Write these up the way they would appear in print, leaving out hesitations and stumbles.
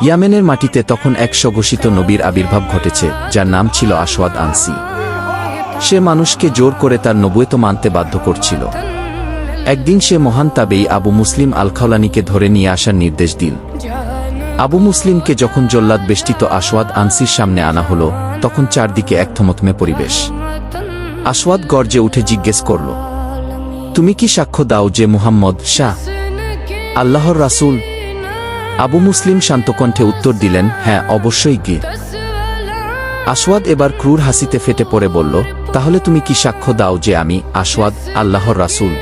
ইয়ামেনের মাটিতে তখন এক স্বঘোষিত নবীর আবির্ভাব ঘটেছে, যার নাম ছিল আসওয়াদ আনসি। সে মানুষকে জোর করে তার নবুয়ত মানতে বাধ্য করছিল। একদিন সে মহান তাবেঈ আবু মুসলিম আল খাওলানিকে ধরে নিয়ে আসার নির্দেশ দিল। আবু মুসলিমকে যখন জল্লাদ বেষ্টিত আসওয়াদ আনসির সামনে আনা হলো, তখন চারদিকে এক থমথমে পরিবেশ। আসওয়াদ গর্জে উঠে জিজ্ঞেস করল, তুমি কি সাক্ষ্য দাও যে মুহাম্মদ শাহ আল্লাহর রাসূল? আবু মুসলিম শান্তকণ্ঠে উত্তর দিলেন, হ্যাঁ, অবশ্যই গি। আসওয়াদ এবার ক্রূর হাসিতে ফেটে পড়ে বলল, তাহলে তুমি কি সাক্ষ্য দাও যে আমি আসওয়াদ আল্লাহর রাসূল?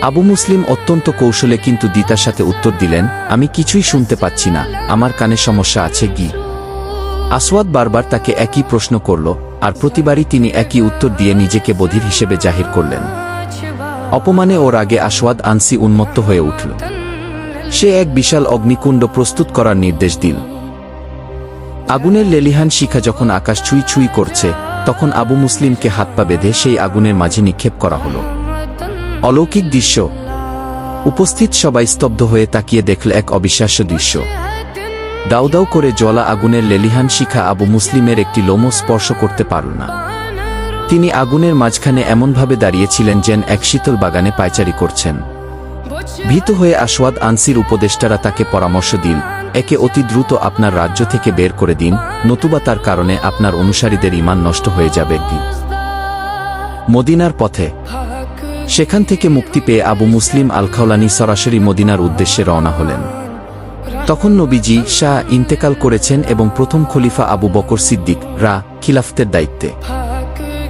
আবু মুসলিম অত্যন্ত কৌশলে কিন্তু দ্বিতার সাথে উত্তর দিলেন, আমি কিছুই শুনতে পাচ্ছি না, আমার কানে সমস্যা আছে গি। আসওয়াদ বারবার তাকে একই প্রশ্ন করল, আর প্রতিবারই তিনি একই উত্তর দিয়ে নিজেকে বধির হিসেবে জাহির করলেন। অপমানে ওর আগে আসওয়াদ আনসি উন্মত্ত হয়ে উঠল। সে এক বিশাল অগ্নিকুণ্ড প্রস্তুত করার নির্দেশ দিল। আগুনের লেলিহান শিখা যখন আকাশ ছুঁই ছুঁই করছে, তখন আবু মুসলিমকে হাত পা বেঁধে সেই আগুনের মাঝে নিক্ষেপ করা হল। অলৌকিক দৃশ্য। উপস্থিত সবাই স্তব্ধ হয়ে তাকিয়ে দেখল এক অবিশ্বাস্য দৃশ্য। দাউ দাউ করে জ্বলা আগুনের লেলিহান শিখা আবু মুসলিমের একটি লোমও স্পর্শ করতে পারল না। তিনি আগুনের মাঝখানে এমনভাবে দাঁড়িয়েছিলেন যেন এক শীতল বাগানে পায়চারি করছেন। ভীত হয়ে আসওয়াদ আনসির উপদেষ্টারা তাকে পরামর্শ দিল, একে অতি দ্রুত আপনার রাজ্য থেকে বের করে দিন, নতুবা তার কারণে আপনার অনুসারীদের ঈমান নষ্ট হয়ে যাবে। মদিনার পথে। সেখান থেকে মুক্তি পেয়ে আবু মুসলিম আল খাওলানি সরাসরি মদিনার উদ্দেশ্যে রওনা হলেন। তখন নবীজি শাহ ইন্তেকাল করেছেন এবং প্রথম খলিফা আবু বকর সিদ্দিক খিলাফতের দায়িত্বে।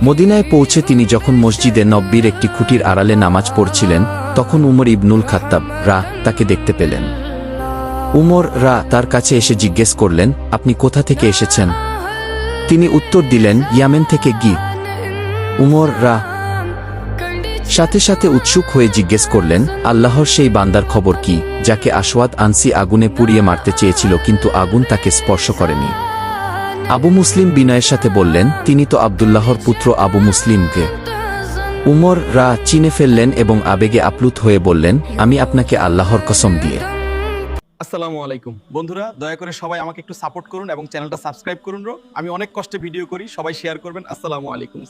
মদিনায় পৌঁছে তিনি যখন মসজিদে নব্বীর একটি খুঁটির আড়ালে নামাজ পড়ছিলেন, তখন উমর ইবনুল খাত্তাব তাকে দেখতে পেলেন। উমর তার কাছে এসে জিজ্ঞেস করলেন, আপনি কোথা থেকে এসেছেন? তিনি উত্তর দিলেন, ইয়ামেন থেকে গি। উমর সাথে সাথে উৎসুক হয়ে জিজ্ঞেস করলেন, আল্লাহর সেই বান্দার খবর কি, যাকে আসওয়াদ আনসি আগুনে পুড়িয়ে মারতে চেয়েছিল কিন্তু আগুন তাকে স্পর্শ করেনি? আবু মুসলিম বিনয়ের সাথে বললেন, তিনি তো আব্দুল্লাহর পুত্র আবু মুসলিমকে। উমর চিনে ফেললেন এবং আবেগে আপ্লুত হয়ে বললেন, আমি আপনাকে আল্লাহর কসম দিয়ে। আসসালামু আলাইকুম বন্ধুরা, দয়া করে সবাই আমাকে একটু সাপোর্ট করুন এবং চ্যানেলটা সাবস্ক্রাইব করুন। আমি অনেক কষ্টে ভিডিও করি, সবাই শেয়ার করবেন। আসসালামু আলাইকুম।